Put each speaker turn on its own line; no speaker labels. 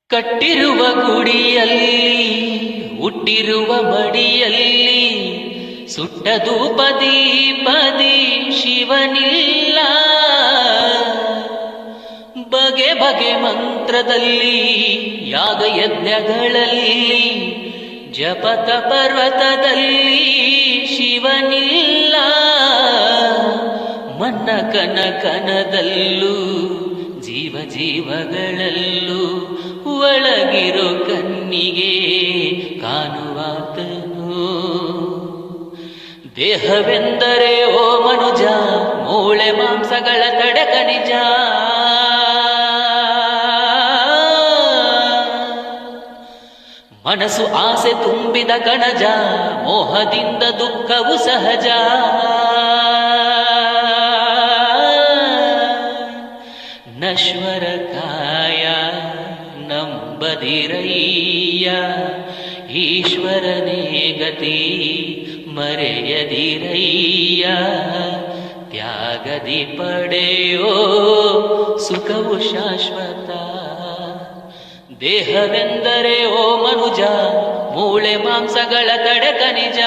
ಕಟ್ಟಿರುವ ಗುಡಿಯಲ್ಲಿ ಹುಟ್ಟಿರುವ ಮಡಿಯಲ್ಲಿ ಸುಟ್ಟ ಧೂಪ ದೀಪದಿ ಶಿವನಿಲ್ಲ. ಬಗೆ ಬಗೆ ಮಂತ್ರದಲ್ಲಿ ಯಾಗ ಯಜ್ಞಗಳಲ್ಲಿ ಜಪತ ಪರ್ವತದಲ್ಲಿ ಶಿವನಿಲ್ಲ. ಮನ್ನ ಕನ ಕನದಲ್ಲೂ ಜೀವ ಜೀವಗಳಲ್ಲೂ ಒಳಗಿರೋ ಕಣ್ಣಿಗೆ ಕಾಣುವಾತನು. ದೇಹವೆಂದರೆ ಓ ಮನುಜ ಮೂಳೆ ಮಾಂಸಗಳ ತಡಕ ನಿಜ. ಮನಸ್ಸು ಆಸೆ ತುಂಬಿದ ಕಣಜ, ಮೋಹದಿಂದ ದುಃಖವು ಸಹಜ. ನಶ್ವರ ಕಾಯ ನಂಬದಿರಯ್ಯ, ಈಶ್ವರನೇ ಗತಿ ಮರೆಯದಿರಯ್ಯ. ತ್ಯಾಗದಿ ಪಡೆಯೋ ಸುಖವು ಶಾಶ್ವತ. ದೇಹವೆಂದರೆ ಓ ಮನುಜ ಮೂಳೆ ಮಾಂಸಗಳ ತಡಕ ನಿಜ.